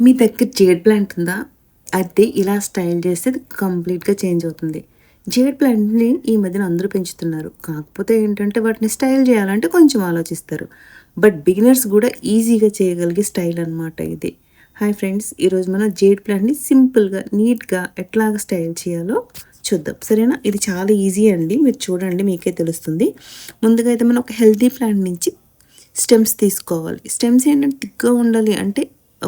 మీ దగ్గర jade plant ఉందా? అయితే ఇలా స్టైల్ చేస్తే అది కంప్లీట్‌గా చేంజ్ అవుతుంది. జేడ్ ప్లాంట్‌ని ఈ మధ్యన అందరూ పెంచుతున్నారు. కాకపోతే ఏంటంటే వాటిని స్టైల్ చేయాలంటే కొంచెం ఆలోచిస్తారు. బట్ బిగినర్స్ గూడా ఈజీగా చేయగలిగే స్టైల్ అనమాట ఇది. Hi friends! ఈరోజు మనం జేడ్ ప్లాంట్‌ని సింపుల్‌గా, నీట్‌గా ఎట్లాగా స్టైల్ చేయాలో చూద్దాం. సరేనా? ఇది చాలా ఈజీ అండి. మీరు చూడండి మీకే తెలుస్తుంది. ముందుగా అయితే మనం ఒక హెల్తీ ప్లాంట్ నుంచి స్టెమ్స్ తీసుకోవాలి. స్టెమ్స్ ఏంటంటే థిక్‌గా ఉండాలి. అంటే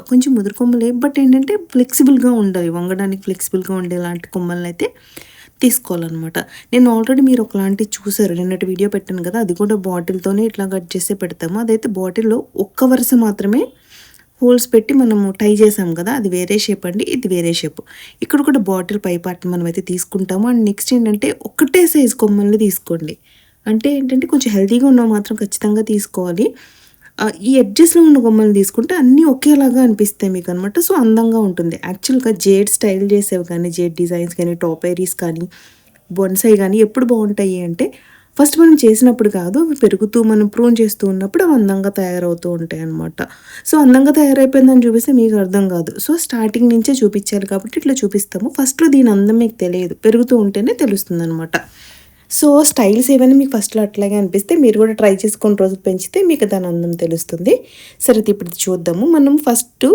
కొంచెం ముదురు కొమ్మలే, బట్ ఏంటంటే ఫ్లెక్సిబుల్‌గా ఉండాలి. వంగడానికి ఫ్లెక్సిబుల్‌గా ఉండేలాంటి కొమ్మలనైతే తీసుకోవాలనమాట. నేను ఆల్రెడీ మీరు ఒకలాంటివి చూసారు. నిన్నటి వీడియో పెట్టాను కదా! అది కూడా బాటిల్‌తోనే ఇట్లా కట్ చేసి పెడతాము. అదైతే బాటిల్‌లో ఒక్క వరుస మాత్రమే హోల్స్ పెట్టి మనము టై చేసాం కదా! అది వేరే షేప్ అండి. ఇది వేరే షేప్. ఇక్కడ కూడా బాటిల్ పై పార్ట్ మనమైతే తీసుకుంటాము. అండ్ నెక్స్ట్ ఏంటంటే ఒకటే సైజ్ కొమ్మల్ని తీసుకోండి. అంటే ఏంటంటే కొంచెం హెల్తీగా ఉన్నవి మాత్రం ఖచ్చితంగా తీసుకోవాలి. ఈ ఎడ్జెస్‌లో ఉన్న కొమ్మలు తీసుకుంటే అన్నీ ఒకేలాగా అనిపిస్తాయి మీకనమాట. సో, అందంగా ఉంటుంది. యాక్చువల్‌గా జేడ్ స్టైల్ చేసేవి కానీ, జేడ్ డిజైన్స్ కానీ, టాపైరీస్ కానీ, బొన్సాయి కానీ ఎప్పుడు బావుంటాయి అంటే, ఫస్ట్ మనం చేసినప్పుడు కాదు, అవి పెరుగుతూ మనం ప్రూన్ చేస్తూ ఉన్నప్పుడు అవి అందంగా తయారవుతూ ఉంటాయనమాట. సో, అందంగా తయారైపోయిందని చూపిస్తే మీకు అర్థం కాదు. సో, స్టార్టింగ్ నుంచే చూపించాలి కాబట్టి ఇట్లా చూపిస్తాము. ఫస్ట్‌లో దీని అందం మీకు తెలియదు. పెరుగుతూ ఉంటేనే తెలుస్తుందనమాట. సో, స్టైల్స్ ఏవైనా మీకు ఫస్ట్‌లో అట్లాగే అనిపిస్తే మీరు కూడా ట్రై చేసి కొన్ని రోజులు పెంచితే మీకు దాని అందం తెలుస్తుంది. సరే ఇప్పుడు ఇది చూద్దాము. మనం ఫస్టు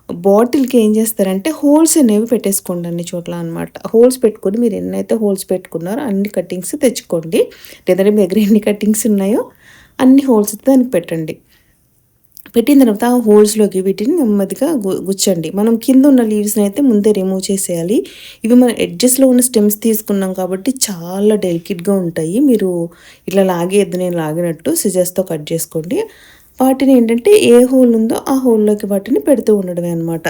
బాటిల్‌కి ఏం చేస్తారంటే హోల్స్ అనేవి పెట్టేసుకోండి అన్ని చోట్ల అనమాట. హోల్స్ పెట్టుకొని మీరు ఎన్నైతే హోల్స్ పెట్టుకున్నారో అన్ని కట్టింగ్స్ తెచ్చుకోండి. లేదంటే మీ దగ్గర ఎన్ని కట్టింగ్స్ ఉన్నాయో అన్ని హోల్స్ దానికి పెట్టండి. పెట్టిన తర్వాత ఆ హోల్స్‌లోకి వీటిని నెమ్మదిగా గుచ్చండి. మనం కింద ఉన్న లీవ్స్‌ని అయితే ముందే రిమూవ్ చేసేయాలి. ఇవి మన ఎడ్జెస్‌లో ఉన్న స్టెమ్స్ తీసుకున్నాం కాబట్టి చాలా డెలికేట్‌గా ఉంటాయి. మీరు ఇట్లా లాగేయద్దు, నేను లాగినట్టు సిజర్స్‌తో కట్ చేసుకోండి. వాటిని ఏంటంటే ఏ హోల్ ఉందో ఆ హోల్‌లోకి వాటిని పెడుతూ ఉండడమే అనమాట.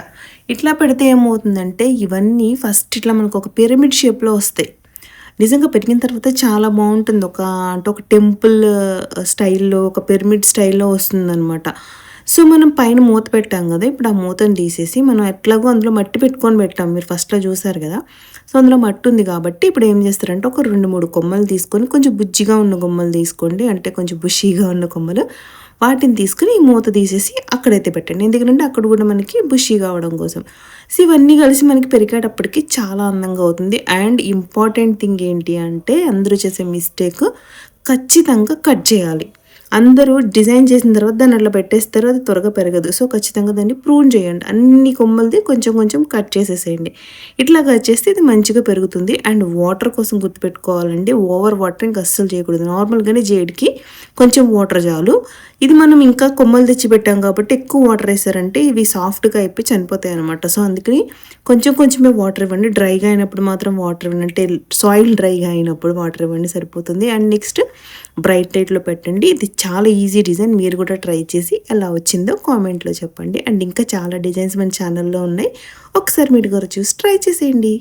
ఇట్లా పెడితే ఏమవుతుందంటే ఇవన్నీ ఫస్ట్ ఇట్లా మనకు ఒక పిరమిడ్ షేప్‌లో వస్తాయి. నిజంగా పెరిగిన తర్వాత చాలా బావుంటుంది. అంటే ఒక టెంపుల్ స్టైల్‌లో, ఒక పిరమిడ్ స్టైల్‌లో వస్తుందనమాట. సో, మనం పైన మూత పెట్టాం గదా! ఇప్పుడు ఆ మూతను తీసేసి మనం ఎట్లాగో అందులో మట్టి పెట్టుకొని పెట్టాం. మీరు ఫస్ట్‌లో చూసారు గదా! సో, అందులో మట్టి ఉంది కాబట్టి ఇప్పుడు ఏం చేస్తారంటే ఒక 2, 3 కొమ్మలు తీసుకొని కొంచెం బుజ్జిగా ఉన్న కొమ్మలు తీసుకోండి. అంటే కొంచెం బుషీగా ఉన్న కొమ్మలు. వాటిని తీసుకొని ఈ మూత తీసేసి అక్కడైతే పెట్టండి. ఎందుకంటే అక్కడ కూడా మనకి బుషీగా అవ్వడం కోసం. సో, ఇవన్నీ కలిసి మనకి పెరిగేటప్పటికి చాలా అందంగా అవుతుంది. అండ్ ఇంపార్టెంట్ థింగ్ ఏంటి అంటే అందరూ చేసే మిస్టేక్ ఖచ్చితంగా కట్ చేయాలి. అందరూ డిజైన్ చేసిన తర్వాత దాన్ని అట్లా పెట్టేస్తారు. అది త్వరగా పెరగదు. సో, ఖచ్చితంగా దాన్ని ప్రూన్ చేయండి. అన్ని కొమ్మలది కొంచెం కొంచెం కట్ చేసేసేయండి. ఇట్లా కట్ చేస్తే ఇది మంచిగా పెరుగుతుంది. అండ్ వాటర్ కోసం గుర్తుపెట్టుకోవాలండి. ఓవర్ వాటరింగ్ అస్సలు చేయకూడదు. నార్మల్‌గానే జేడ్‌కి కొంచెం వాటర్ చాలు. ఇది మనం ఇంకా కొమ్మలు తెచ్చి పెట్టాం కాబట్టి ఎక్కువ వాటర్ వేసారంటే ఇవి సాఫ్ట్‌గా అయిపోయి చనిపోతాయి అనమాట. సో, అందుకని కొంచెం కొంచెమే వాటర్ ఇవ్వండి. డ్రైగా అయినప్పుడు మాత్రం వాటర్ ఇవ్వండి. అంటే సాయిల్ డ్రైగా అయినప్పుడు వాటర్ ఇవ్వండి సరిపోతుంది. అండ్ నెక్స్ట్ బ్రైట్ లైట్‌లో పెట్టండి. ఇది చాలా ఈజీ డిజైన్. మీరు కూడా ట్రై చేసి ఎలా వచ్చిందో కామెంట్‌లో చెప్పండి. అండ్ ఇంకా చాలా డిజైన్స్ మన ఛానల్‌లో ఉన్నాయి. ఒకసారి మీరు కూడా చూసి ట్రై చేసేయండి.